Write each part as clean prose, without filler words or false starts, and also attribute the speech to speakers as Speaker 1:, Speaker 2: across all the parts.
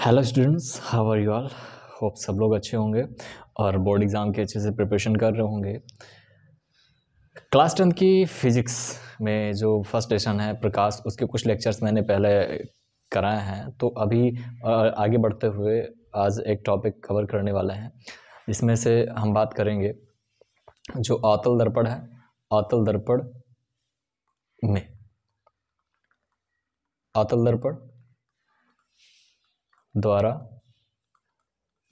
Speaker 1: Hello students, how are you all. Hope सब लोग अच्छे होंगे और बोर्ड एग्ज़ाम के अच्छे से प्रिपरेशन कर रहे होंगे। क्लास 10 की फिज़िक्स में जो फर्स्ट लेसन है प्रकाश, उसके कुछ लेक्चर्स मैंने पहले कराए हैं। तो अभी आगे बढ़ते हुए आज एक टॉपिक कवर करने वाले हैं, जिसमें से हम बात करेंगे जो अवतल दर्पण है। अवतल दर्पण में अवतल दर्पण द्वारा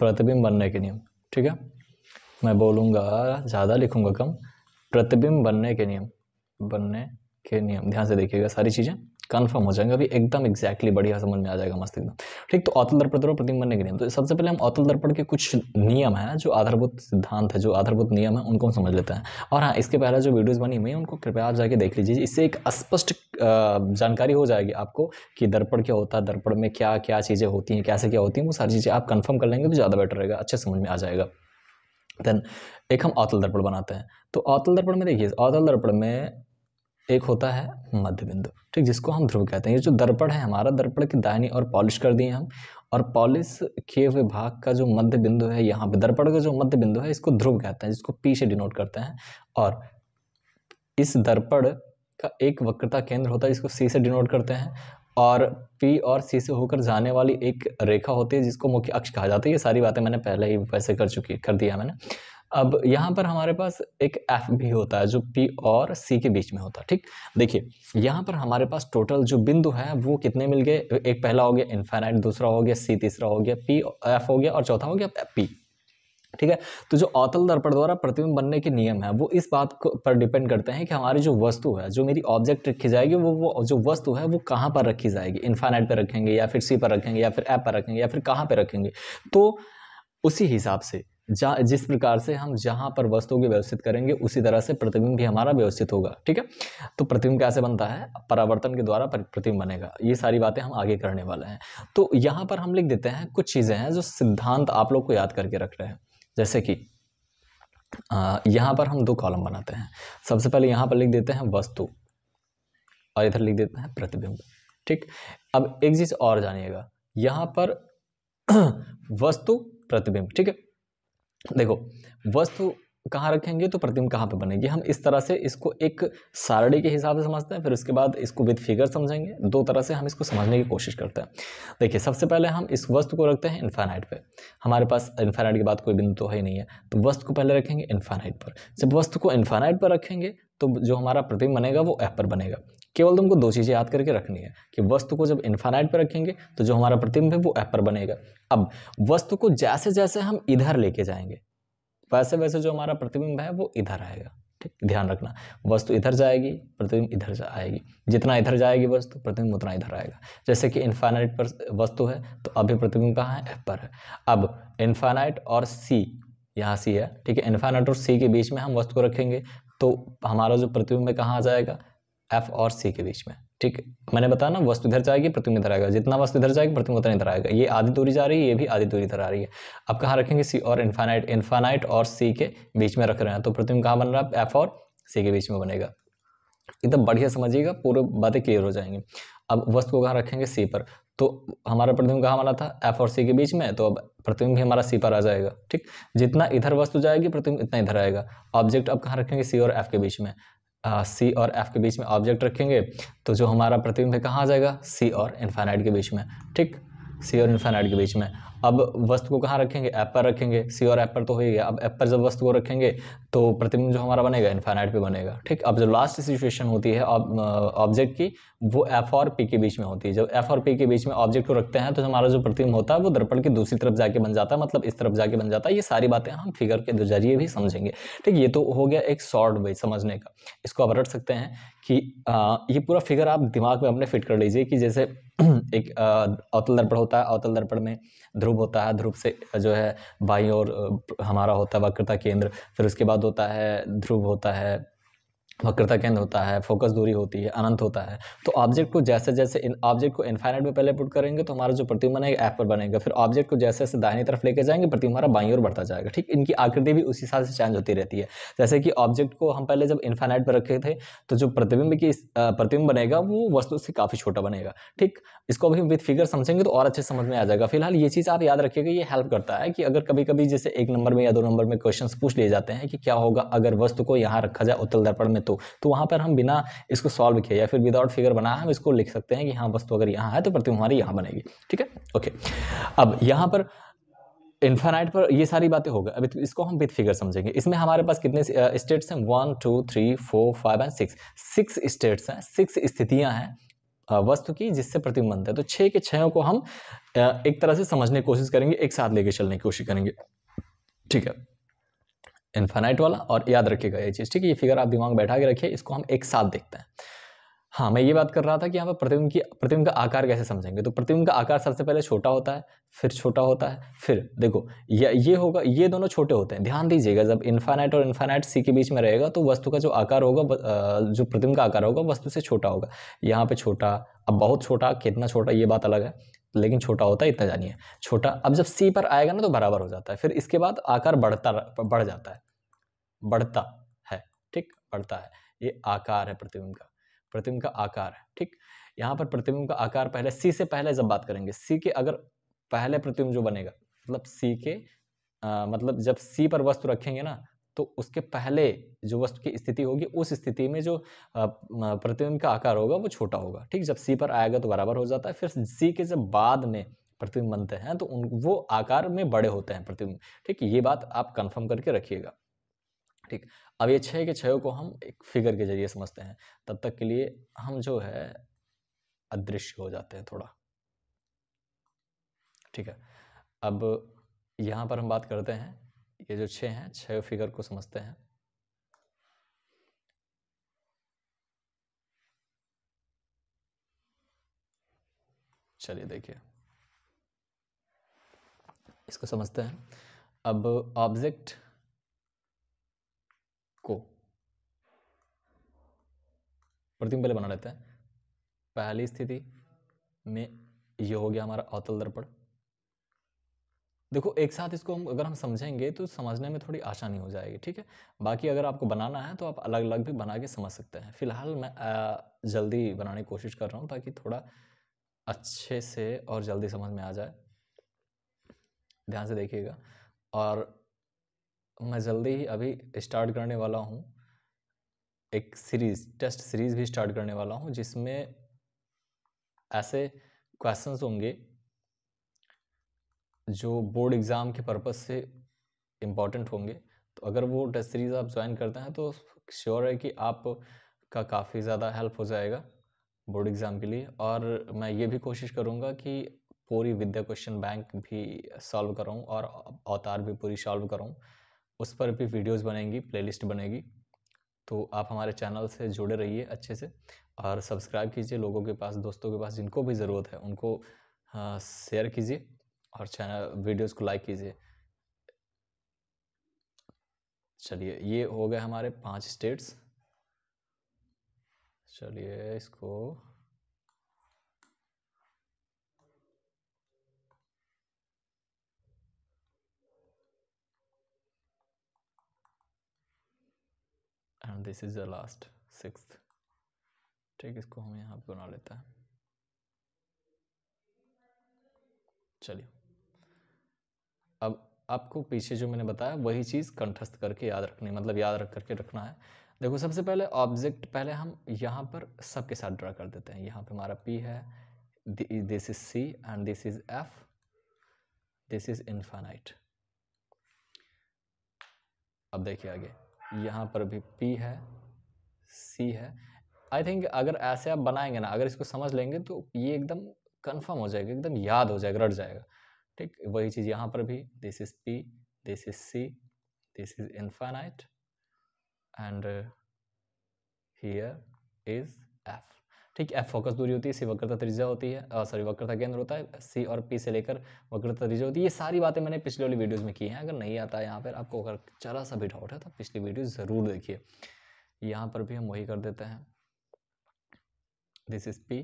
Speaker 1: प्रतिबिंब बनने के नियम। ठीक है, मैं बोलूँगा ज़्यादा, लिखूँगा कम। प्रतिबिंब बनने के नियम ध्यान से देखिएगा, सारी चीज़ें कंफर्म हो जाएंगे अभी एकदम एग्जैक्टली, बढ़िया समझ में आ जाएगा मस्त एकदम। ठीक, तो अवतल दर्पण द्वारा प्रतिबिंब बनने के नियम। तो सबसे पहले हम अवतल दर्पण के कुछ नियम हैं, जो आधारभूत सिद्धांत है, जो आधारभूत नियम है, उनको हम समझ लेते हैं। और हाँ, इसके पहले जो वीडियोज़ बनी हुई हैं उनको कृपया आप जाके देख लीजिए। इससे एक स्पष्ट जानकारी हो जाएगी आपको कि दर्पण क्या होता है, दर्पण में क्या क्या चीज़ें होती हैं, कैसे क्या होती हैं, वो सारी चीज़ें आप कंफर्म कर लेंगे तो ज़्यादा बेटर रहेगा, अच्छे समझ में आ जाएगा। देन एक हम अवतल दर्पण बनाते हैं। तो अवतल दर्पण में देखिए, अवतल दर्पण में एक होता है मध्य बिंदु, ठीक, जिसको हम ध्रुव कहते हैं। ये जो दर्पण है हमारा, दर्पण की दाहिनी और पॉलिश कर दिए हम, और पॉलिश किए हुए भाग का जो मध्य बिंदु है यहाँ पे, दर्पण का जो मध्य बिंदु है, इसको ध्रुव कहते हैं, जिसको P से डिनोट करते हैं। और इस दर्पण का एक वक्रता केंद्र होता है, जिसको C से डिनोट करते हैं। और P और C से होकर जाने वाली एक रेखा होती है, जिसको मुख्य अक्ष कहा जाता है। ये सारी बातें मैंने पहले ही वैसे कर दिया मैंने। अब यहाँ पर हमारे पास एक F भी होता है, जो P और C के बीच में होता है। ठीक, देखिए यहाँ पर हमारे पास टोटल जो बिंदु है वो कितने मिल गए। एक पहला हो गया इनफाइनाइट, दूसरा हो गया C, तीसरा हो गया P, F हो गया, और चौथा हो गया P। ठीक है, तो जो अवतल दर्पण द्वारा प्रतिबिंब बनने के नियम है वो इस बात पर डिपेंड करते हैं कि हमारी जो वस्तु है, जो मेरी ऑब्जेक्ट रखी जाएगी, वो जो वस्तु है वो कहाँ पर रखी जाएगी। इनफाइनाइट पे रखेंगे, या फिर C पर रखेंगे, या फिर F पर रखेंगे, या फिर कहाँ पे रखेंगे। तो उसी हिसाब से जिस प्रकार से हम जहाँ पर वस्तु को व्यवस्थित करेंगे, उसी तरह से प्रतिबिंब भी हमारा व्यवस्थित होगा। ठीक है, तो प्रतिबिंब कैसे बनता है, परावर्तन के द्वारा प्रतिबिंब बनेगा। ये सारी बातें हम आगे करने वाले हैं। तो यहाँ पर हम लिख देते हैं कुछ चीज़ें हैं जो सिद्धांत आप लोग को याद करके रख रहे हैं। जैसे कि यहाँ पर हम दो कॉलम बनाते हैं। सबसे पहले यहाँ पर लिख देते हैं वस्तु, और इधर लिख देते हैं प्रतिबिंब। ठीक, अब एक चीज और जानिएगा, यहाँ पर वस्तु प्रतिबिंब। ठीक है, देखो वस्तु कहाँ रखेंगे तो प्रतिबिंब कहाँ पे बनेगी। हम इस तरह से इसको एक सारणी के हिसाब से समझते हैं, फिर उसके बाद इसको विद फिगर समझेंगे। दो तरह से हम इसको समझने की कोशिश करते हैं। देखिए, सबसे पहले हम इस वस्तु को रखते हैं इनफाइनाइट पे। हमारे पास इनफाइनाइट के बाद कोई बिंदु तो है ही नहीं है, तो वस्तु को पहले रखेंगे इनफाइनाइट पर। जब वस्तु को इनफाइनाइट पर रखेंगे तो जो हमारा प्रतिबिंब बनेगा वो F पर बनेगा। केवल तुमको दो चीज़ें याद करके रखनी है कि वस्तु को जब इनफाइनाइट पर रखेंगे तो जो हमारा प्रतिबिंब है वो F पर बनेगा। अब वस्तु को जैसे जैसे हम इधर लेके जाएंगे, वैसे वैसे जो हमारा प्रतिबिंब है वो इधर आएगा। ठीक, ध्यान रखना, वस्तु इधर जाएगी, प्रतिबिंब इधर आएगी। जितना इधर जाएगी वस्तु, प्रतिबिंब उतना इधर आएगा। जैसे कि इनफाइनाइट पर वस्तु है तो अभी प्रतिबिंब कहाँ है, F पर है। अब इनफाइनाइट और C, यहाँ C है, ठीक है, इनफाइनाइट और C के बीच में हम वस्तु को रखेंगे तो हमारा जो प्रतिबिंब है कहाँ आ जाएगा, F और C के बीच में। ठीक, मैंने बताया ना, वस्तु इधर जाएगी, प्रतिबिंब इधर आएगा। जितना वस्तु इधर जाएगी, प्रतिबिंब उतना इधर आएगा। ये आधी दूरी जा रही है, ये भी आधी दूरी इधर आ रही है। अब कहाँ रखेंगे, C और इनफाइनाइट और C के बीच में रख रहे हैं, तो प्रतिबिंब कहाँ बन रहा है, F और C के बीच में बनेगा। एकदम बढ़िया समझिएगा, पूरे बातें क्लियर हो जाएंगी। अब वस्तु को कहाँ रखेंगे, C पर, तो हमारा प्रतिबिंब कहाँ बना था, F और C के बीच में, तो अब प्रतिबिंब भी हमारा C पर आ जाएगा। ठीक, जितना इधर वस्तु जाएगी प्रतिबिंब इतना इधर आएगा। ऑब्जेक्ट अब कहाँ रखेंगे, C और F के बीच में। C और F के बीच में ऑब्जेक्ट रखेंगे तो जो हमारा प्रतिबिंब है कहाँ आ जाएगा, C और इनफाइनाइट के बीच में। ठीक, C और इनफाइनाइट के बीच में। अब वस्तु को कहाँ रखेंगे, F पर रखेंगे। C और F पर तो हो ही गया। अब F पर जब वस्तु को रखेंगे तो प्रतिबिंब जो हमारा बनेगा इनफाइनाइट पे बनेगा। ठीक, अब जो लास्ट सिचुएशन होती है ऑब्जेक्ट की, वो F और P के बीच में होती है। जब F और P के बीच में ऑब्जेक्ट को रखते हैं तो हमारा जो प्रतिबिंब होता है वो दर्पण की दूसरी तरफ जाके बन जाता है, मतलब इस तरफ जाके बन जाता है। ये सारी बातें हम फिगर के जरिए भी समझेंगे। ठीक, ये तो हो गया एक शॉर्ट वे समझने का। इसको आप रट सकते हैं कि ये पूरा फिगर आप दिमाग में अपने फिट कर लीजिए कि जैसे एक अवतल दर्पण होता है, अवतल दर्पण में ध्रुव होता है, ध्रुव से जो है बाईं ओर हमारा होता है वक्रता केंद्र, फिर उसके बाद होता है ध्रुव होता है, वक्रता केंद्र होता है, फोकस दूरी होती है, अनंत होता है। तो ऑब्जेक्ट को जैसे जैसे इन ऑब्जेक्ट को इनफाइनाइट में पहले पुट करेंगे तो हमारा जो प्रतिबिंब बनेगा एफ पर बनेगा, फिर ऑब्जेक्ट को जैसे जैसे दाहिनी तरफ लेके जाएंगे प्रतिबिंब हमारा बाईं ओर बढ़ता जाएगा। ठीक, इनकी आकृति भी उसी हिसाब से चेंज होती रहती है। जैसे कि ऑब्जेक्ट को हम पहले जब इनफाइनाइट पर रखे थे तो जो प्रतिबिंब बनेगा वो वस्तु से काफी छोटा बनेगा। ठीक, इसको अभी विद फिगर समझेंगे तो और अच्छे समझ में आ जाएगा। फिलहाल ये चीज आप याद रखिएगा, ये हेल्प करता है कि अगर कभी कभी जैसे 1 नंबर में या 2 नंबर में क्वेश्चंस पूछ लिए जाते हैं कि क्या होगा अगर वस्तु को यहाँ रखा जाए उत्तल दर्पण में, तो वहां पर हम बिना इसको सॉल्व किए या फिर विदाउट फिगर बनाया हम इसको लिख सकते हैं कि हाँ वस्तु अगर यहाँ है तो प्रतिबिंब हमारी यहाँ बनेगी। ठीक है, ओके। अब यहाँ पर इनफाइनाइट पर ये सारी बातें हो गई, अब इसको हम विद फिगर समझेंगे। इसमें हमारे पास कितने स्टेट्स हैं? 1 2 3 4 5 एंड 6 स्टेट्स हैं, 6 स्थितियां हैं वस्तु की जिससे प्रतिबिंब बनता है। तो 6 के 6 को हम एक तरह से समझने की कोशिश करेंगे, एक साथ लेके चलने की कोशिश करेंगे। ठीक है, इनफाइनाइट वाला, और याद रखिएगा ये चीज। ठीक है, ये फिगर आप दिमाग में बैठा के रखिए, इसको हम एक साथ देखते हैं। हाँ, मैं ये बात कर रहा था कि यहाँ पर प्रतिबिंब का आकार कैसे समझेंगे। तो प्रतिबिंब का आकार सबसे पहले छोटा होता है, फिर छोटा होता है, फिर देखो ये होगा, ये दोनों छोटे होते हैं। ध्यान दीजिएगा, जब इनफाइनाइट और इनफाइनाइट सी के बीच में रहेगा तो वस्तु का जो आकार होगा, जो प्रतिबिंब का आकार होगा वस्तु से छोटा होगा। यहाँ पे छोटा, अब बहुत छोटा, कितना छोटा ये बात अलग है, लेकिन छोटा होता है, इतना जानिए छोटा। अब जब सी पर आएगा ना तो बराबर हो जाता है, फिर इसके बाद आकार बढ़ जाता है, बढ़ता है। ठीक, बढ़ता है, ये आकार है प्रतिबिंब का आकार है। ठीक, यहाँ पर प्रतिबिंब का आकार पहले सी से पहले जब बात करेंगे, सी के अगर पहले प्रतिबिंब जो बनेगा, मतलब सी के मतलब जब सी पर वस्तु रखेंगे ना तो उसके पहले जो वस्तु की स्थिति होगी उस स्थिति में जो प्रतिबिंब का आकार होगा वो छोटा होगा। ठीक, जब सी पर आएगा तो बराबर हो जाता है, फिर सी के जब बाद में प्रतिबिंब बनते हैं तो वो आकार में बड़े होते हैं प्रतिबिंब। ठीक, ये बात आप कंफर्म करके रखिएगा। ठीक, अब ये 6 के 6 को हम एक फिगर के जरिए समझते हैं। तब तक के लिए हम जो है अदृश्य हो जाते हैं थोड़ा। ठीक है, अब यहाँ पर हम बात करते हैं, ये जो 6 हैं, 6 फिगर को समझते हैं। चलिए देखिए, इसको समझते हैं। अब ऑब्जेक्ट को प्रतिबिंब पहले बना लेते हैं। पहली स्थिति में ये हो गया हमारा अवतल दर्पण। देखो एक साथ इसको अगर हम समझेंगे तो समझने में थोड़ी आसानी हो जाएगी। ठीक है, बाकी अगर आपको बनाना है तो आप अलग अलग भी बना के समझ सकते हैं। फिलहाल मैं जल्दी बनाने की कोशिश कर रहा हूँ ताकि थोड़ा अच्छे से और जल्दी समझ में आ जाए। ध्यान से देखिएगा, और मैं जल्दी ही अभी स्टार्ट करने वाला हूँ, एक टेस्ट सीरीज भी स्टार्ट करने वाला हूँ जिसमें ऐसे क्वेश्चंस होंगे जो बोर्ड एग्ज़ाम के पर्पज़ से इम्पॉर्टेंट होंगे। तो अगर वो टेस्ट सीरीज़ आप ज्वाइन करते हैं तो श्योर है कि आप का काफ़ी ज़्यादा हेल्प हो जाएगा बोर्ड एग्ज़ाम के लिए। और मैं ये भी कोशिश करूँगा कि पूरी विद्या क्वेश्चन बैंक भी सॉल्व कराऊँ और अवतार भी पूरी सॉल्व कराऊँ। उस पर भी वीडियोज़ बनेंगी, प्लेलिस्ट बनेगी। तो आप हमारे चैनल से जुड़े रहिए अच्छे से, और सब्सक्राइब कीजिए, लोगों के पास, दोस्तों के पास जिनको भी ज़रूरत है उनको शेयर कीजिए, और चैनल वीडियोज़ को लाइक कीजिए। चलिए, ये हो गए हमारे 5 स्टेट्स। चलिए इसको and this is the last 6th। ठीक, इसको हम यहाँ पे बना लेते हैं। चलिए, अब आपको पीछे जो मैंने बताया वही चीज़ कंठस्थ करके याद रखनी, मतलब याद रख करके रखना है। देखो सबसे पहले ऑब्जेक्ट पहले हम यहाँ पर सबके साथ ड्रा कर देते हैं। यहाँ पे हमारा P है, this is C and this is F, this is infinite. अब देखिए आगे, यहाँ पर भी P है, C है। आई थिंक अगर ऐसे आप बनाएंगे ना, अगर इसको समझ लेंगे तो ये एकदम कंफर्म हो जाएगा, एकदम याद हो जाएगा, रट जाएगा। ठीक, वही चीज़ यहाँ पर भी, this is P, this is C, this is infinite and here is F। ठीक, F फोकस दूरी होती है, C वक्रता त्रिज्या होती है, सॉरी वक्रता केंद्र होता है, C और P से लेकर वक्रता त्रिज्या होती है। ये सारी बातें मैंने पिछले वाली वीडियोज़ में की हैं। अगर नहीं आता है यहाँ पर आपको, अगर जरा सा भी डाउट है तो पिछली वीडियो ज़रूर देखिए। यहाँ पर भी हम वही कर देते हैं, this is P,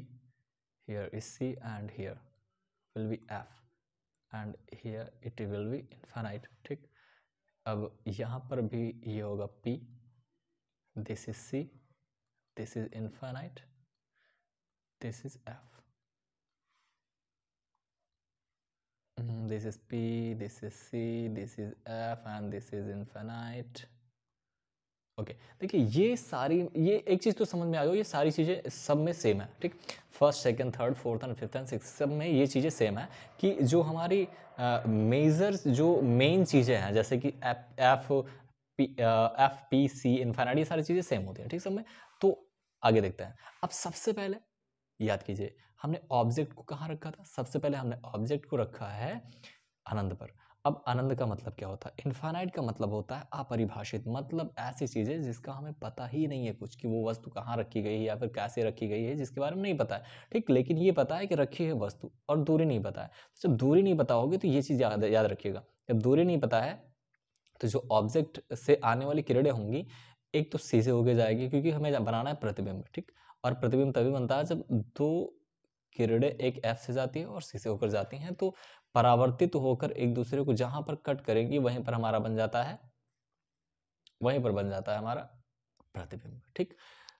Speaker 1: here is C and here will be F and here it will be infinite, ठीक। अब यहाँ पर भी ये होगा P, this is C, this is infinite, this is F, this is P, this is C, this is F and this is infinite। Okay देखिए ये सारी, ये एक चीज़ तो समझ में आ गई, ये सारी चीज़ें सब में सेम है, ठीक। First second third fourth and fifth and six सब में ये चीज़ें सेम है कि जो हमारी मेजर्स जो मेन चीज़ें हैं जैसे कि एफ पी सी इन्फिनिटी, ये सारी चीज़ें सेम होती हैं, ठीक सब में। तो आगे देखते हैं। अब सबसे पहले याद कीजिए हमने ऑब्जेक्ट को कहाँ रखा था, सबसे पहले हमने ऑब्जेक्ट को रखा है अनंत पर। अब अनंत का मतलब क्या होता है, इनफाइनाइट का मतलब होता है अपरिभाषित, मतलब ऐसी चीजें जिसका हमें पता ही नहीं है कुछ कि वो वस्तु कहाँ रखी गई है या फिर कैसे रखी गई है, जिसके बारे में नहीं पता है, ठीक। लेकिन ये पता है कि रखी है वस्तु और दूरी नहीं पता है। तो जब दूरी नहीं पता होगी तो ये चीज याद रखिएगा, जब दूरी नहीं पता है तो जो ऑब्जेक्ट से आने वाली किरणें होंगी एक तो सी से होके जाएगी, क्योंकि हमें बनाना है प्रतिबिंब, ठीक। और प्रतिबिंब तभी बनता है जब दो किरणें एक एफ से जाती है और सी से होकर जाती हैं, तो परावर्तित होकर एक दूसरे को जहां पर कट करेंगी वहीं पर हमारा बन जाता है, वहीं पर बन जाता है हमारा प्रतिबिंब, ठीक।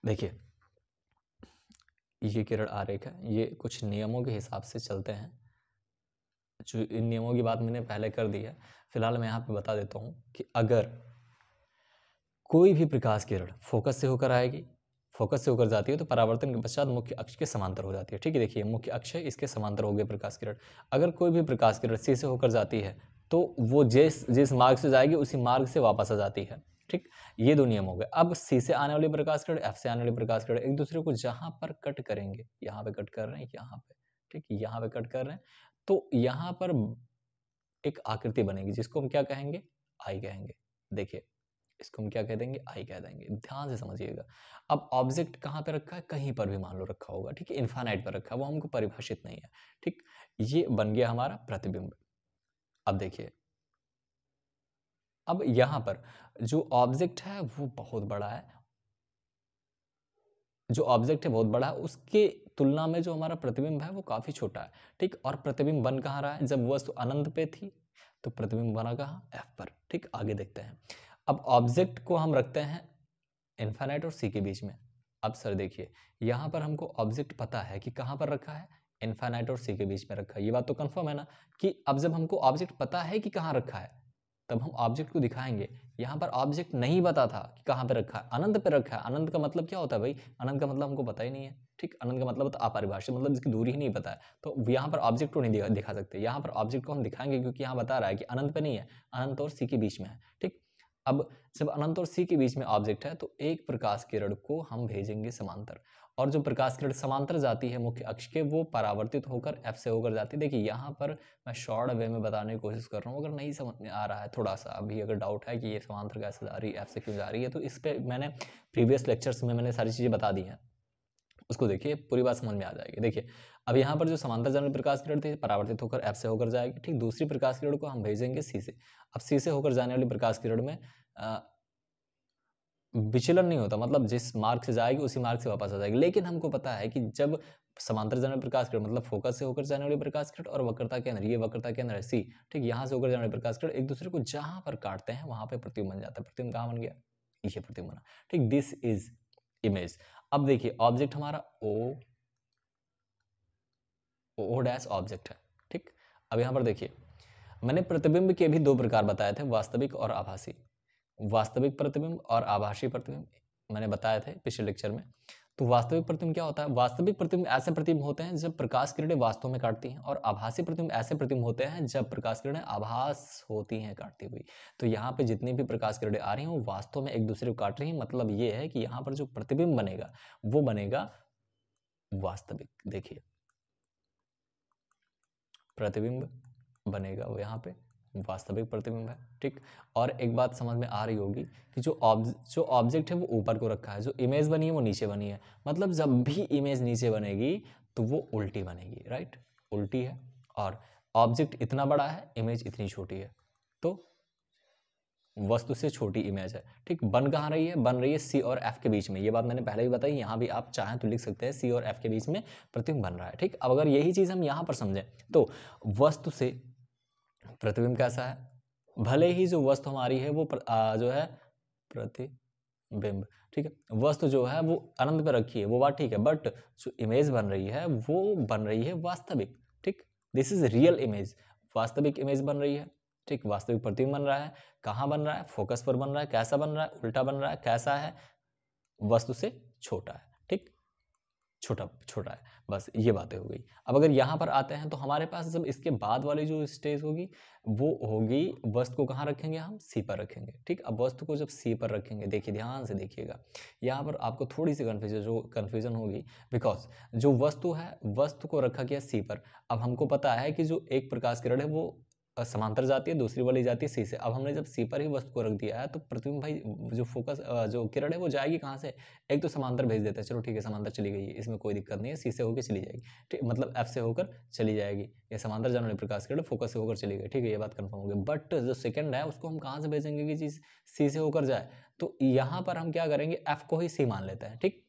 Speaker 1: देखिए ये किरण आरेख है, ये कुछ नियमों के हिसाब से चलते हैं, जो इन नियमों की बात मैंने पहले कर दी है, फिलहाल मैं यहाँ पे बता देता हूँ कि अगर कोई भी प्रकाश किरण फोकस से होकर आएगी, फोकस से होकर जाती है तो परावर्तन के पश्चात मुख्य अक्ष के समांतर हो जाती है, ठीक है। देखिए मुख्य अक्ष है, इसके समांतर हो गए प्रकाश किरण। अगर कोई भी प्रकाश किरण सी से होकर जाती है तो वो जिस मार्ग से जाएगी उसी मार्ग से वापस आ जाती है, ठीक। ये दो नियम हो गए। अब सी से आने वाली प्रकाश किरण, एफ से आने वाली प्रकाश किरण एक दूसरे को जहां पर कट करेंगे, यहाँ पे कट कर रहे हैं, यहाँ पे, ठीक, यहाँ पे कट कर रहे हैं, तो यहाँ पर एक आकृति बनेगी जिसको हम क्या कहेंगे, आई कहेंगे। देखिए इसको हम क्या कह देंगे, आई कह देंगे, ध्यान से समझिएगा। अब ऑब्जेक्ट कहाँ पे रखा है, कहीं पर भी मान लो रखा होगा, ठीक है, इनफाइनाइट पर रखा है, वो हमको परिभाषित नहीं है, ठीक। ये बन गया हमारा प्रतिबिंब। अब देखिए अब यहां पर जो ऑब्जेक्ट है वो बहुत बड़ा है, जो ऑब्जेक्ट है बहुत बड़ा है, उसके तुलना में जो हमारा प्रतिबिंब है वो काफी छोटा है, ठीक। और प्रतिबिंब बन कहाँ रहा है, जब वस्तु अनंत पे थी तो प्रतिबिंब बना कहाँ, एफ पर, ठीक। आगे देखते हैं। अब ऑब्जेक्ट को हम रखते हैं इनफाइनाइट और सी के बीच में। अब सर देखिए यहाँ पर हमको ऑब्जेक्ट पता है कि कहाँ पर रखा है, इनफाइनाइट और सी के बीच में रखा है, ये बात तो कंफर्म है ना। कि अब जब हमको ऑब्जेक्ट पता है कि कहाँ रखा है तब हम ऑब्जेक्ट को दिखाएंगे। यहाँ पर ऑब्जेक्ट नहीं पता था कि कहाँ पे रखा है, अनंत पे रखा है। अनंत का मतलब क्या होता है भाई, अनंत का मतलब हमको पता ही नहीं है, ठीक। अनंत का मतलब अपरिभाषित, मतलब जिसकी दूरी ही नहीं पता है, तो यहाँ पर ऑब्जेक्ट को नहीं दिखा सकते। यहाँ पर ऑब्जेक्ट को हम दिखाएंगे क्योंकि यहाँ बता रहा है कि अनंत पे नहीं है, अनंत और सी के बीच में है, ठीक। अब जब अनंत और सी के बीच में ऑब्जेक्ट है तो एक प्रकाश किरण को हम भेजेंगे समांतर, और जो प्रकाश किरण समांतर जाती है मुख्य अक्ष के वो परावर्तित होकर एफ से होकर जाती है। देखिए यहाँ पर मैं शॉर्ट वे में बताने की कोशिश कर रहा हूँ, अगर नहीं समझ में आ रहा है थोड़ा सा अभी, अगर डाउट है कि ये समांतर कैसे जा रही है, एफ से क्यों जा रही है, तो इस पर मैंने प्रीवियस लेक्चर्स में मैंने सारी चीज़ें बता दी हैं, उसको देखिए पूरी बात समझ में आ जाएगी। देखिए अब यहाँ पर जो समांतर जाने प्रकाश किरण थी परावर्तित होकर एफ से होकर जाएगी, ठीक। दूसरी प्रकाश किरण को हम भेजेंगे सी से। अब सी से होकर जाने वाली प्रकाश किरण में विचलन नहीं होता, मतलब जिस मार्ग से जाएगी उसी मार्ग से वापस आ जाएगी। लेकिन हमको पता है कि जब समांतर जाने वाली प्रकाश किरण मतलब फोकस से होकर जाने वाली प्रकाश किरण और वक्रता केंद्र, ये वक्रता केंद्र है सी, ठीक। यहाँ से होकर जाने वाली प्रकाश किरण एक दूसरे को जहां पर काटते हैं वहां पर प्रतिबिंब बन जाता है। प्रतिबिंब कहाँ बन गया, ये प्रतिबिंब बना, ठीक। This is image. अब देखिए ऑब्जेक्ट हमारा ओ डैश ऑब्जेक्ट है, ठीक। अब यहाँ पर देखिए मैंने प्रतिबिंब के भी दो प्रकार बताए थे, वास्तविक और आभासी। वास्तविक प्रतिबिंब और आभासी प्रतिबिंब मैंने बताए थे पिछले लेक्चर में। तो वास्तविक प्रतिबिंब क्या होता है, वास्तविक प्रतिबिंब ऐसे प्रतिबिंब होते हैं जब प्रकाश किरणें वास्तव में काटती हैं, और आभासी प्रतिबिंब ऐसे प्रतिबिंब होते हैं जब प्रकाश किरणें आभास होती हैं काटती हुई। तो यहाँ पे जितनी भी प्रकाश किरणें आ रही हैं वो वास्तव में एक दूसरे को काट रही हैं, मतलब ये है कि यहाँ पर जो प्रतिबिंब बनेगा वो बनेगा वास्तविक। देखिए प्रतिबिंब बनेगा वो यहाँ पे वास्तविक प्रतिबिंब है, ठीक। और एक बात समझ में आ रही होगी कि जो ऑब्जेक्ट है वो ऊपर को रखा है, जो इमेज बनी है वो नीचे बनी है, मतलब जब भी इमेज नीचे बनेगी तो वो उल्टी बनेगी, राइट, उल्टी है। और ऑब्जेक्ट इतना बड़ा है, इमेज इतनी छोटी है, तो वस्तु से छोटी इमेज है, ठीक। बन कहाँ रही है? बन रही है सी और एफ के बीच में। ये बात मैंने पहले ही बताई, यहाँ भी आप चाहें तो लिख सकते हैं सी और एफ के बीच में प्रतिबिंब बन रहा है, ठीक। अब अगर यही चीज़ हम यहाँ पर समझें तो वस्तु से प्रतिबिंब कैसा है? भले ही जो वस्तु हमारी है वो जो है प्रतिबिंब, ठीक है, वस्तु जो है वो अनंत पे रखी है, वो बात ठीक है, बट जो इमेज बन रही है वो बन रही है वास्तविक, ठीक। दिस इज रियल इमेज, वास्तविक इमेज बन रही है, ठीक। वास्तविक प्रतिबिंब बन रहा है। कहाँ बन रहा है? फोकस पर बन रहा है। कैसा बन रहा है? उल्टा बन रहा है। कैसा है? वस्तु से छोटा है, ठीक, छोटा छोटा है। बस ये बातें हो गई। अब अगर यहाँ पर आते हैं तो हमारे पास जब इसके बाद वाली जो स्टेज होगी वो होगी, वस्तु को कहाँ रखेंगे? हम सी पर रखेंगे, ठीक। अब वस्तु को जब सी पर रखेंगे, देखिए ध्यान से देखिएगा, यहाँ पर आपको थोड़ी सी कन्फ्यूजन होगी, बिकॉज जो वस्तु है, वस्तु को रखा गया सी पर। अब हमको पता है कि जो एक प्रकाश किरण है वो समांतर जाती है, दूसरी वाली जाती है सी से। अब हमने जब सी पर ही वस्तु को रख दिया है तो प्रतिबिंब भाई जो फोकस जो किरण है वो जाएगी कहाँ से? एक तो समांतर भेज देता है, चलो ठीक है, समांतर चली गई है, इसमें कोई दिक्कत नहीं है, सी से होकर चली जाएगी, ठीक, मतलब एफ से होकर चली जाएगी। ये समांतर जाने वाली प्रकाश किरण फोकस से होकर चली गई, ठीक है, ये बात कंफर्म हो गई। बट जो सेकंड है उसको हम कहाँ से भेजेंगे कि चीज सी से होकर जाए? तो यहाँ पर हम क्या करेंगे? एफ को ही सी मान लेते हैं, ठीक।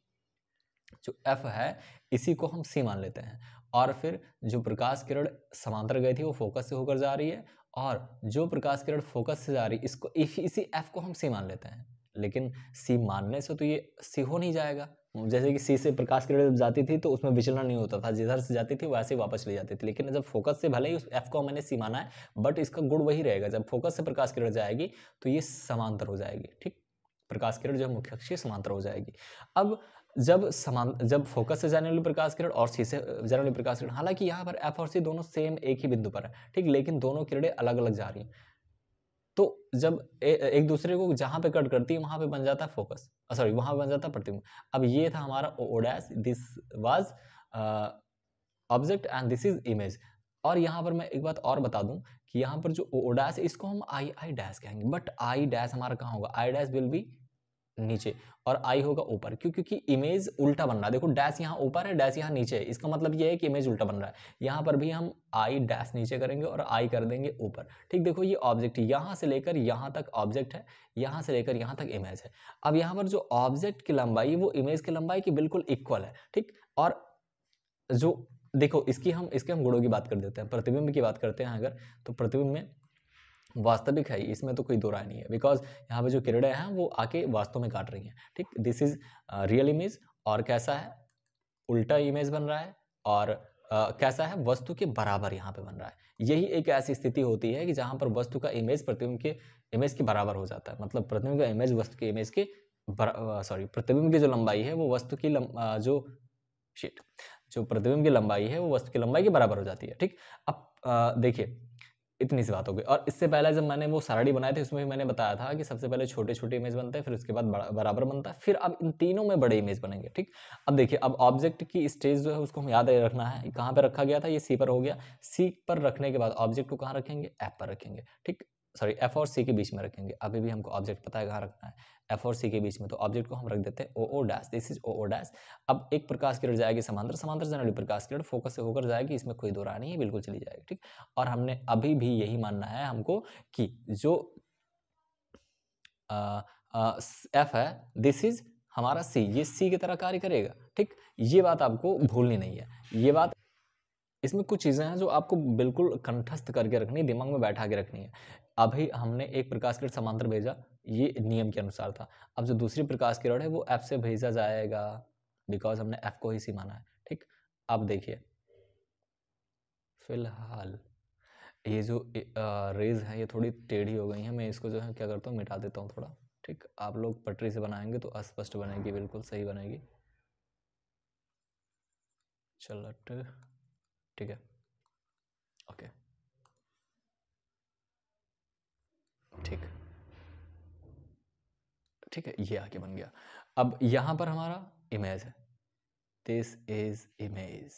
Speaker 1: जो एफ है इसी को हम सी मान लेते हैं, और फिर जो प्रकाश किरण समांतर गई थी वो फोकस से होकर जा रही है, और जो प्रकाश किरण फोकस से जा रही है इसको इसी एफ को हम सी मान लेते हैं। लेकिन सी मानने से तो ये सी हो नहीं जाएगा। जैसे कि सी से प्रकाश किरण जब जाती थी तो उसमें विचलन नहीं होता था, जिधर से जाती थी वैसे ही वापस चली जाती थी। लेकिन जब फोकस से, भले ही उस एफ को मैंने सी माना है, बट इसका गुण वही रहेगा, जब फोकस से प्रकाश किरण जाएगी तो ये समांतर हो जाएगी, ठीक। प्रकाश किरण जो मुख्य अक्ष समांतर हो जाएगी। अब जब फोकस से जाने वाली प्रकाश किरण और सी से जाने वाली प्रकाश किरण, हालांकि यहाँ पर एफ और सी दोनों सेम एक ही बिंदु पर है, ठीक, लेकिन दोनों किरणें अलग अलग जा रही हैं। तो जब एक दूसरे को जहां पे कट करती है वहां पे बन जाता है फोकस, सॉरी वहां पे बन जाता है प्रतिबिंब। अब ये था हमारा O dash, this was object and this is image. और यहाँ पर मैं एक बात और बता दूं कि यहाँ पर जो ओ डैश इसको हम आई डैश कहेंगे, बट आई डैश हमारा कहाँ होगा? आई डैश विल बी नीचे और आई होगा ऊपर। क्यों? क्योंकि इमेज उल्टा बन रहा है। देखो डैश यहाँ ऊपर है, डैश यहाँ नीचे है, इसका मतलब ये है कि इमेज उल्टा बन रहा है। यहाँ पर भी हम आई डैश नीचे करेंगे और आई कर देंगे ऊपर, ठीक। देखो ये ऑब्जेक्ट यहाँ से लेकर यहाँ तक ऑब्जेक्ट है, यहाँ से लेकर यहाँ तक इमेज है। अब यहाँ पर जो ऑब्जेक्ट की लंबाई वो इमेज की लंबाई की बिल्कुल इक्वल है, ठीक। और जो देखो इसके हम गुणों की बात कर देते हैं, प्रतिबिंब की बात करते हैं अगर, तो प्रतिबिंब में वास्तविक है, इसमें तो कोई दो राय नहीं है, बिकॉज यहाँ पे जो किरणें हैं वो आके वास्तव में काट रही हैं, ठीक। This is real image. और कैसा है? उल्टा इमेज बन रहा है। और कैसा है? वस्तु के बराबर यहाँ पे बन रहा है। यही एक ऐसी स्थिति होती है कि जहाँ पर वस्तु का इमेज प्रतिबिंब के इमेज के बराबर हो जाता है, मतलब प्रतिबिंब का इमेज वस्तु के इमेज के प्रतिबिंब की जो लंबाई है वो वस्तु की जो प्रतिबिंब की लंबाई है वो वस्तु की लंबाई के बराबर हो जाती है, ठीक। अब देखिए इतनी सी बात हो गई। और इससे पहले जब मैंने वो सारणी बनाए थे उसमें भी मैंने बताया था कि सबसे पहले छोटे छोटे इमेज बनते हैं, फिर उसके बाद बराबर बनता है, फिर अब इन तीनों में बड़े इमेज बनेंगे, ठीक। अब देखिए, अब ऑब्जेक्ट की स्टेज जो है उसको हम याद रखना है, कहाँ पे रखा गया था? ये सी पर हो गया। सी पर रखने के बाद ऑब्जेक्ट को कहाँ रखेंगे? एफ पर रखेंगे, ठीक। सॉरी, एफ और सी के बीच में रखेंगे। अभी भी हमको ऑब्जेक्ट पता है कहाँ रखना है, एफ और सी के बीच में, तो ऑब्जेक्ट को हम रख देते हैं O dash, this is O dash. अब एक प्रकाश किरण जाएगी समांतर जाने वाली प्रकाश किरण फोकस से होकर जाएगी, इसमें कोई दो राय नहीं है, बिल्कुल चली जाएगी, ठीक। और हमने अभी भी यही मानना है हमको कि जो एफ है दिस इज हमारा सी, ये सी की तरह कार्य करेगा, ठीक। ये बात आपको भूलनी नहीं है। ये बात, इसमें कुछ चीजें हैं जो आपको बिल्कुल कंठस्थ करके रखनी है, दिमाग में बैठा के रखनी है। अभी हमने एक प्रकाश किरण समांतर भेजा, ये नियम के अनुसार था। अब जो दूसरी प्रकाश किरण है वो एफ से भेजा जाएगा, बिकॉज हमने एफ को ही सी माना है, ठीक। अब देखिए फिलहाल ये जो रेज है ये थोड़ी टेढ़ी हो गई है, मैं इसको जो है क्या करता हूँ, मिटा देता हूँ थोड़ा, ठीक। आप लोग पटरी से बनाएंगे तो अस्पष्ट बनेगी, बिल्कुल सही बनेगी। चलो ठीक है, ओके, ठीक ठीक है, ये आगे बन गया। अब यहाँ पर हमारा इमेज है, this is image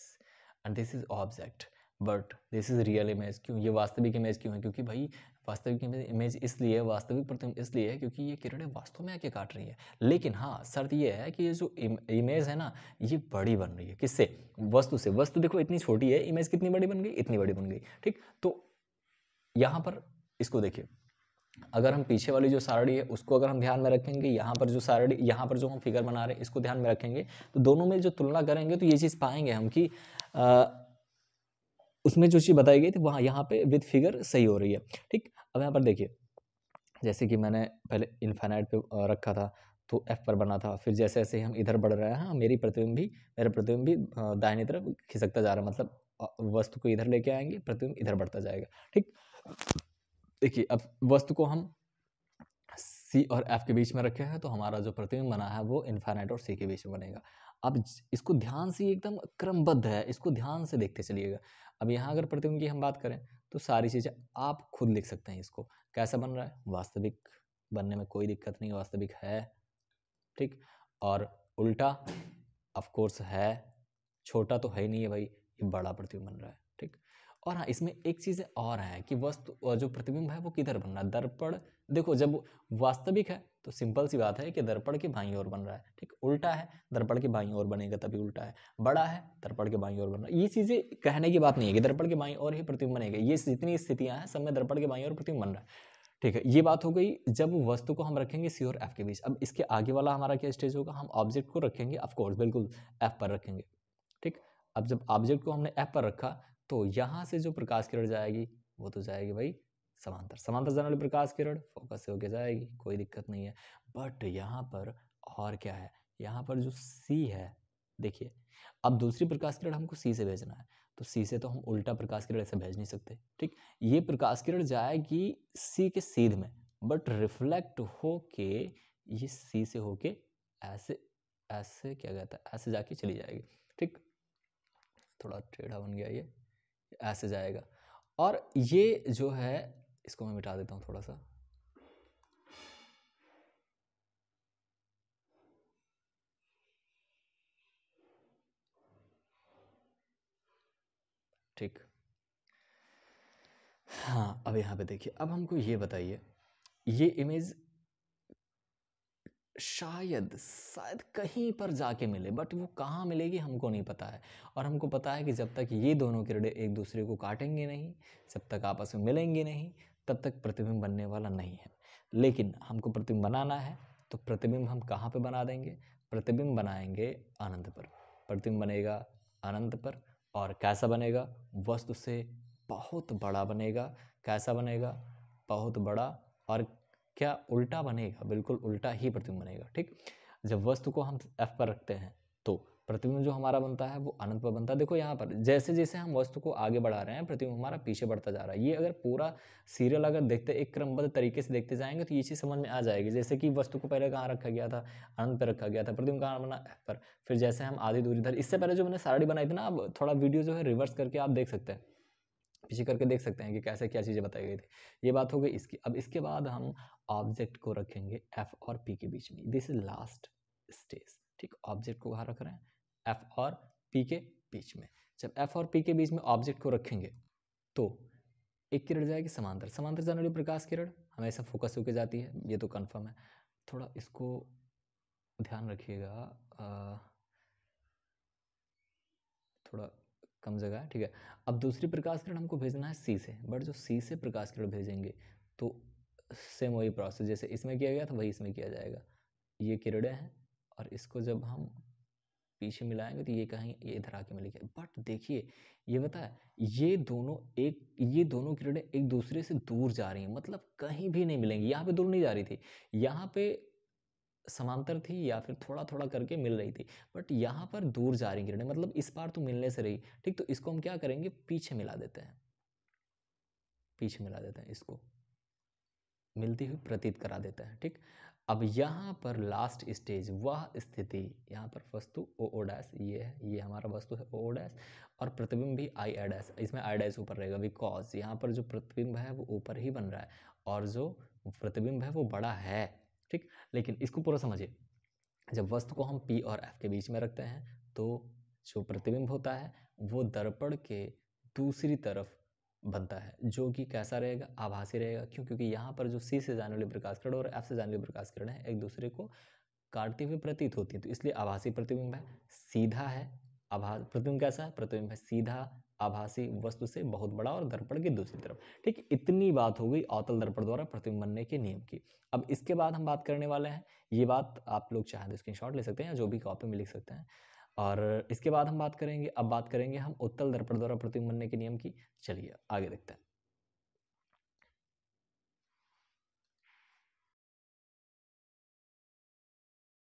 Speaker 1: and this is object, but this is real image. क्यों? ये वास्तविक इमेज क्यों है? क्योंकि भाई वास्तविक इमेज इसलिए, वास्तविक प्रतिबिंब इसलिए है क्योंकि ये किरणें वास्तव में आके काट रही है। लेकिन हाँ, शर्त ये है कि ये जो इमेज है ना, ये बड़ी बन रही है। किससे? वस्तु से। वस्तु देखो इतनी छोटी है, इमेज कितनी बड़ी बन गई? इतनी बड़ी बन गई, ठीक। तो यहाँ पर इसको देखिए, अगर हम पीछे वाली जो सारणी है उसको अगर हम ध्यान में रखेंगे, यहाँ पर जो सारणी, यहाँ पर जो हम फिगर बना रहे हैं इसको ध्यान में रखेंगे, तो दोनों में जो तुलना करेंगे तो ये चीज़ पाएंगे हम कि उसमें जो चीज़ बताई गई थी वहाँ यहाँ पे विद फिगर सही हो रही है। ठीक, अब यहाँ पर देखिए, जैसे कि मैंने पहले इनफाइनाइट पे रखा था तो एफ पर बना था, फिर जैसे जैसे हम इधर बढ़ रहे हैं, हाँ मेरा प्रतिबिंब भी दाहिनी तरफ खिसकता जा रहा है, मतलब वस्तु को इधर लेके आएंगे, प्रतिबिंब इधर बढ़ता जाएगा। ठीक, देखिए अब वस्तु को हम सी और एफ के बीच में रखे हैं तो हमारा जो प्रतिबिंब बना है वो इनफाइनाइट और सी के बीच में बनेगा। अब इसको ध्यान से, एकदम क्रमबद्ध है, इसको ध्यान से देखते चलिएगा। अब यहाँ अगर प्रतिबिंब की हम बात करें तो सारी चीज़ें आप खुद लिख सकते हैं। इसको कैसा बन रहा है, वास्तविक बनने में कोई दिक्कत नहीं, वास्तविक है। ठीक, और उल्टा ऑफ कोर्स है, छोटा तो है ही नहीं है भाई, ये बड़ा प्रतिबिंब बन रहा है। ठीक, और हाँ इसमें एक चीज़ और है कि वस्तु जो प्रतिबिंब है वो किधर बन रहा है, दर्पण। देखो जब वास्तविक है तो सिंपल सी बात है कि दर्पण के बाईं ओर बन रहा है। ठीक, उल्टा है दर्पण के बाईं ओर बनेगा तभी उल्टा है, बड़ा है दर्पण के बाईं ओर बन रहा है। ये चीज़ें कहने की बात नहीं है कि दर्पण के बाईं ओर ही प्रतिबिंब बनेगा, ये जितनी स्थितियां हैं सब में दर्पण के बाईं ओर प्रतिबिंब बन रहा है। ठीक है, ये बात हो गई जब वस्तु को हम रखेंगे सी और एफ के बीच। अब इसके आगे वाला हमारा क्या स्टेज होगा, हम ऑब्जेक्ट को रखेंगे, ऑफ कोर्स बिल्कुल एफ पर रखेंगे। ठीक, अब जब ऑब्जेक्ट को हमने एफ पर रखा तो यहाँ से जो प्रकाश किरण जाएगी वो तो जाएगी भाई समांतर जाने वाली प्रकाश किरण फोकस से होके जाएगी, कोई दिक्कत नहीं है। बट यहाँ पर और क्या है, यहाँ पर जो सी है, देखिए अब दूसरी प्रकाश किरण हमको सी से भेजना है, तो सी से तो हम उल्टा प्रकाश किरण ऐसे भेज नहीं सकते। ठीक, ये प्रकाश किरण जाएगी सी के सीध में, बट रिफ्लेक्ट होके ये सी से होके ऐसे ऐसे क्या कहता है, ऐसे जाके चली जाएगी। ठीक, थोड़ा टेढ़ा बन गया, ये ऐसे जाएगा। और ये जो है, इसको मैं मिटा देता हूँ थोड़ा सा। ठीक, हाँ अब यहाँ पे देखिए, अब हमको ये बताइए, ये इमेज शायद कहीं पर जाके मिले, बट वो कहाँ मिलेगी हमको नहीं पता है। और हमको पता है कि जब तक ये दोनों किरणें एक दूसरे को काटेंगे नहीं, जब तक आपस में मिलेंगे नहीं, तब तक प्रतिबिंब बनने वाला नहीं है। लेकिन हमको प्रतिबिंब बनाना है तो प्रतिबिंब हम कहाँ पे बना देंगे, प्रतिबिंब बनाएंगे अनंत पर। प्रतिबिंब बनेगा अनंत पर, और कैसा बनेगा, वस्तु से बहुत बड़ा बनेगा। कैसा बनेगा, बहुत बड़ा, और क्या उल्टा बनेगा, बिल्कुल उल्टा ही प्रतिबिंब बनेगा। ठीक, जब वस्तु को हम एफ पर रखते हैं तो प्रतिबिंब जो हमारा बनता है वो अनंत पर बनता है। देखो यहाँ पर जैसे जैसे हम वस्तु को आगे बढ़ा रहे हैं प्रतिबिंब हमारा पीछे बढ़ता जा रहा है। ये अगर पूरा सीरियल अगर देखते, एक क्रमबद्ध तरीके से देखते जाएंगे तो ये चीज़ समझ में आ जाएगी। जैसे कि वस्तु को पहले कहाँ रखा गया था, अनंत पर रखा गया था, प्रतिबिंब कहाँ बना, एफ पर। फिर जैसे हम आधी दूरी इधर, इससे पहले जो मैंने सारणी बनाई थी ना, अब थोड़ा वीडियो जो है रिवर्स करके आप देख सकते हैं, पीछे करके देख सकते हैं कि कैसे क्या चीज़ें बताई गई थी। ये बात हो गई इसकी। अब इसके बाद हम ऑब्जेक्ट को रखेंगे एफ और पी के बीच में, दिस इज लास्ट स्टेज। ठीक, ऑब्जेक्ट को कहाँ रख रहे हैं, एफ और पी के बीच में। जब एफ और पी के बीच में ऑब्जेक्ट को रखेंगे तो एक किरण जाएगी समांतर, समांतर जाने वाली प्रकाश किरण हमेशा फोकस होकर जाती है, ये तो कन्फर्म है। थोड़ा इसको ध्यान रखिएगा, थोड़ा कम जगह है। ठीक है, अब दूसरी प्रकाश किरण हमको भेजना है सी से, बट जो सी से प्रकाश किरण भेजेंगे तो सेम वही प्रोसेस जैसे इसमें किया गया था वही इसमें किया जाएगा। ये किरणें हैं और इसको जब हम पीछे मिलाएंगे तो ये कहीं ये इधर आके मिलेगी। बट देखिए ये बता है, ये दोनों किरणें एक दूसरे से दूर जा रही हैं, मतलब कहीं भी नहीं मिलेंगी। यहाँ पे दूर नहीं जा रही थी, यहाँ पे समांतर थी या फिर थोड़ा थोड़ा करके मिल रही थी, बट यहाँ पर दूर जा रही किरणें, मतलब इस बार तो मिलने से रही। ठीक, तो इसको हम क्या करेंगे, पीछे मिला देते हैं, पीछे मिला देते हैं, इसको मिलती हुई प्रतीत करा देते हैं। ठीक, अब यहाँ पर लास्ट स्टेज वह स्थिति, यहाँ पर वस्तु ओ डैश ये है, ये हमारा वस्तु है ओ डैश, और प्रतिबिंब भी आई डैश, इसमें आई डैश ऊपर रहेगा बिकॉज यहाँ पर जो प्रतिबिंब है वो ऊपर ही बन रहा है और जो प्रतिबिंब है वो बड़ा है। ठीक, लेकिन इसको पूरा समझिए, जब वस्तु को हम P और F के बीच में रखते हैं तो जो प्रतिबिंब होता है वो दर्पण के दूसरी तरफ बनता है, जो कि कैसा रहेगा, आभासी रहेगा। क्यों, क्योंकि यहाँ पर जो C से जाने वाली प्रकाश किरण और F से जाने वाली प्रकाश किरण है एक दूसरे को काटते हुए प्रतीत होती है, तो इसलिए आभासी प्रतिबिंब है, सीधा है, प्रतिबिंब कैसा है? प्रतिबिंब है सीधा आभासी वस्तु से बहुत बड़ा और दर्पण की दूसरी तरफ। ठीक, इतनी बात हो गई अवतल दर्पण द्वारा प्रतिबिंब बनने के नियम की। अब इसके बाद हम बात करने वाले हैं, ये बात आप लोग चाहें तो स्क्रीनशॉट ले सकते हैं या जो भी कॉपी में लिख सकते हैं। और इसके बाद हम बात करेंगे, अब बात करेंगे हम उत्तल दर्पण द्वारा प्रतिबिंब बनने के नियम की। चलिए आगे देखते हैं।